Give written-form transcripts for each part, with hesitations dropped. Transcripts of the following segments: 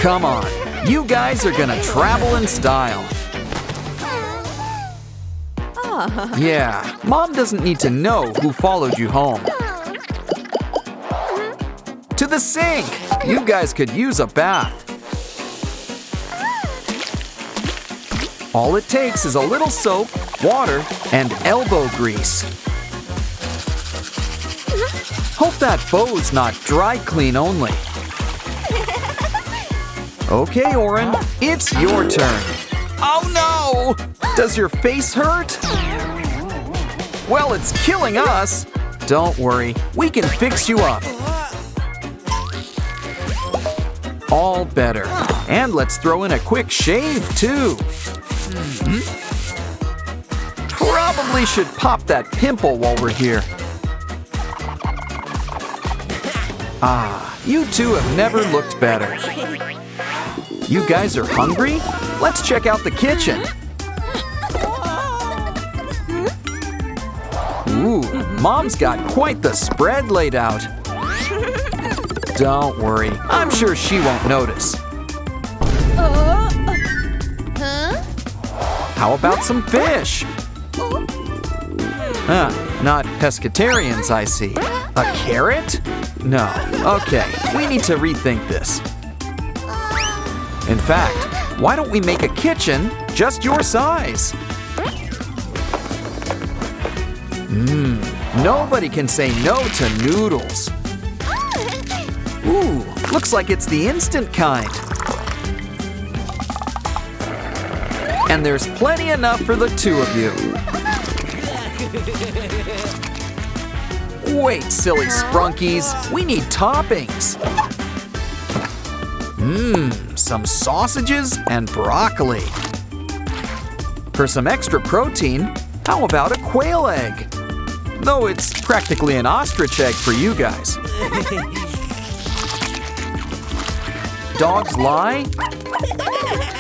Come on, you guys are gonna travel in style. Yeah, Mom doesn't need to know who followed you home. To the sink! You guys could use a bath. All it takes is a little soap, water, and elbow grease. Hope that bow's not dry clean only. Okay, Oren, it's your turn. Oh no! Does your face hurt? Well, it's killing us. Don't worry, we can fix you up. All better. And let's throw in a quick shave, too. Probably should pop that pimple while we're here. Ah, you two have never looked better. You guys are hungry? Let's check out the kitchen. Ooh, Mom's got quite the spread laid out. Don't worry, I'm sure she won't notice. How about some fish? Not pescatarians, I see. A carrot? No. Okay, we need to rethink this. In fact, why don't we make a kitchen just your size? Nobody can say no to noodles. Ooh, looks like it's the instant kind. And there's plenty enough for the two of you. Wait, silly Sprunkies, we need toppings. Some sausages and broccoli. For some extra protein, how about a quail egg? Though it's practically an ostrich egg for you guys. Dogs lie?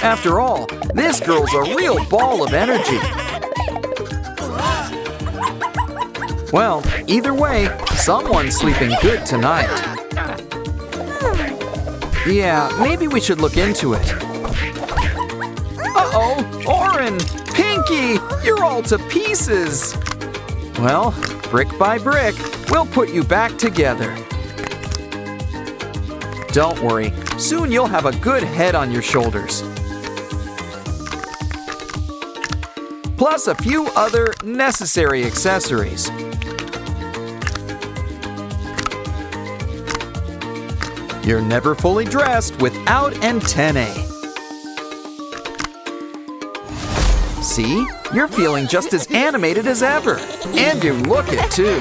After all, this girl's a real ball of energy. Well, either way, someone's sleeping good tonight. Yeah, maybe we should look into it. Uh-oh, Oren, Pinky, you're all to pieces. Well, brick by brick, we'll put you back together. Don't worry, soon you'll have a good head on your shoulders. Plus a few other necessary accessories. You're never fully dressed without antennae. See? You're feeling just as animated as ever. And you look it, too.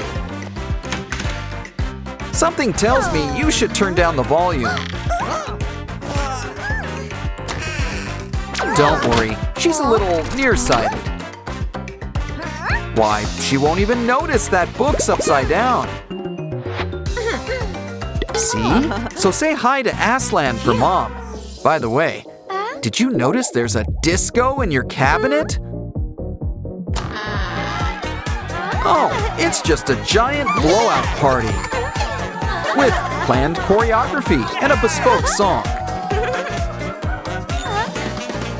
Something tells me you should turn down the volume. Don't worry, she's a little nearsighted. Why, she won't even notice that book's upside down. See? So say hi to Aslan for Mom. By the way, did you notice there's a disco in your cabinet? Oh, it's just a giant blowout party. With planned choreography and a bespoke song.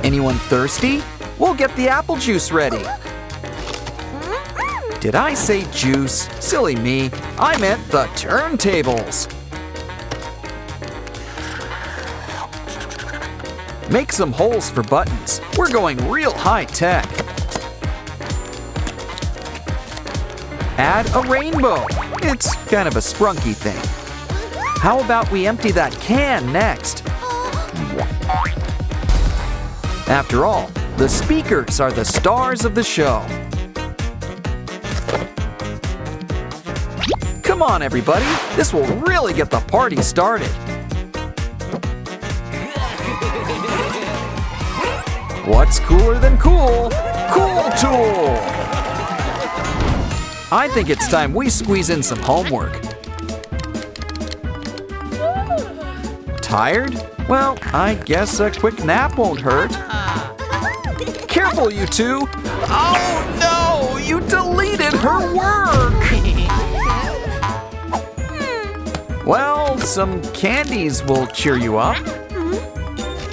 Anyone thirsty? We'll get the apple juice ready. Did I say juice? Silly me. I meant the turntables. Make some holes for buttons. We're going real high tech. Add a rainbow. It's kind of a Sprunky thing. How about we empty that can next? After all, the speakers are the stars of the show. Come on, everybody. This will really get the party started. What's cooler than cool? Cool Tool! I think it's time we squeeze in some homework. Tired? Well, I guess a quick nap won't hurt. Careful, you two! Oh no! You deleted her work! Well, some candies will cheer you up.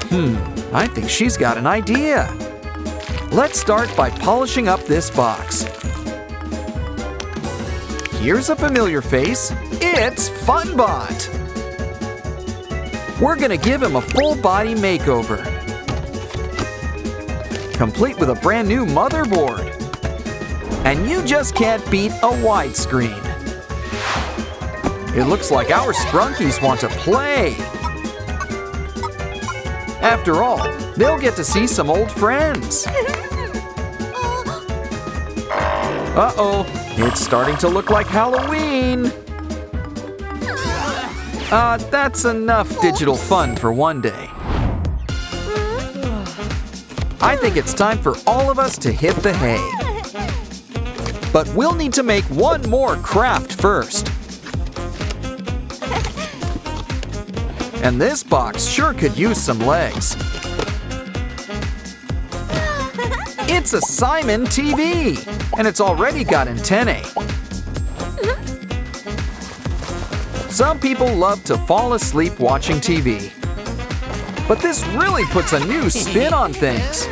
I think she's got an idea. Let's start by polishing up this box. Here's a familiar face. It's Funbot. We're gonna give him a full body makeover, complete with a brand new motherboard. And you just can't beat a widescreen. It looks like our Sprunkies want to play. After all, they'll get to see some old friends. Uh-oh, it's starting to look like Halloween. That's enough digital fun for one day. I think it's time for all of us to hit the hay. But we'll need to make one more craft first. And this box sure could use some legs. It's a Simon TV, and it's already got antennae. Some people love to fall asleep watching TV. But this really puts a new spin on things.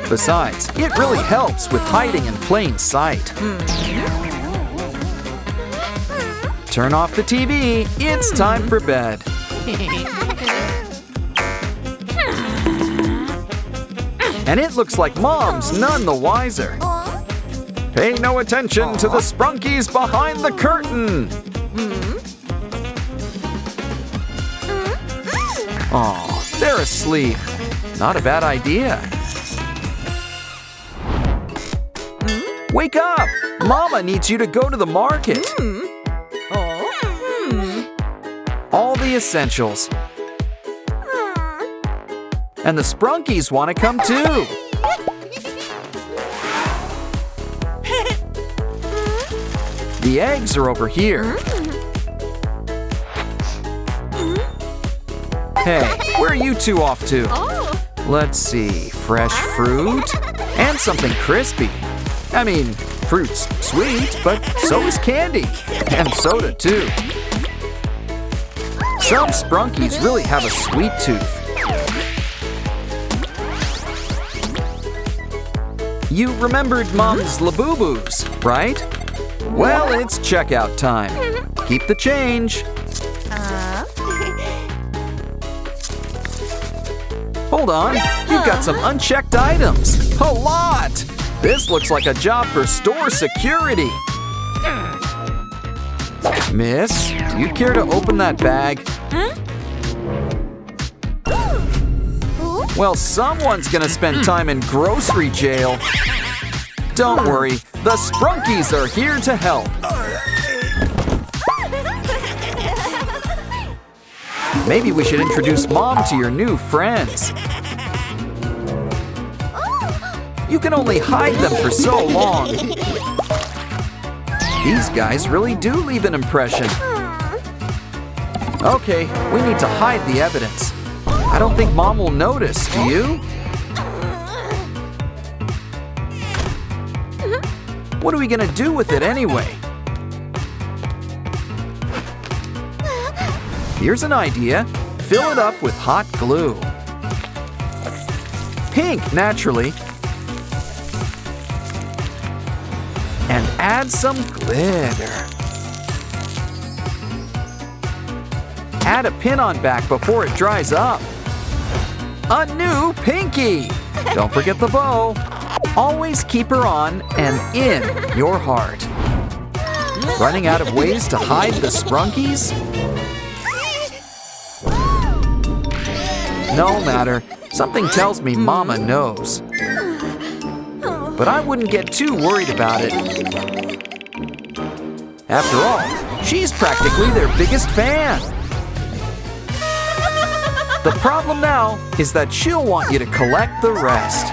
Besides, it really helps with hiding in plain sight. Turn off the TV. It's time for bed. And it looks like Mom's none the wiser. Pay no attention to the Sprunkies behind the curtain. Aw, they're asleep. Not a bad idea. Wake up! Mama needs you to go to the market. All the essentials. And the Sprunkies want to come too. The eggs are over here. Hey, where are you two off to? Let's see, fresh fruit and something crispy. I mean, fruit's sweet, but so is candy. And soda too. Some Sprunkies really have a sweet tooth. You remembered Mom's Labubu's, right? Well, it's checkout time. Keep the change. Hold on, you've got some unchecked items. A lot! This looks like a job for store security. Miss, do you care to open that bag? Well, someone's gonna spend time in grocery jail. Don't worry, the Sprunkies are here to help. Maybe we should introduce Mom to your new friends. You can only hide them for so long. These guys really do leave an impression. Okay, we need to hide the evidence. I don't think Mom will notice, do you? What are we gonna do with it anyway? Here's an idea. Fill it up with hot glue. Pink, naturally. And add some glitter. Add a pin on back before it dries up. A new pinky! Don't forget the bow. Always keep her on and in your heart. Running out of ways to hide the Sprunkies? No matter. Something tells me Mama knows. But I wouldn't get too worried about it. After all, she's practically their biggest fan. The problem now is that she'll want you to collect the rest.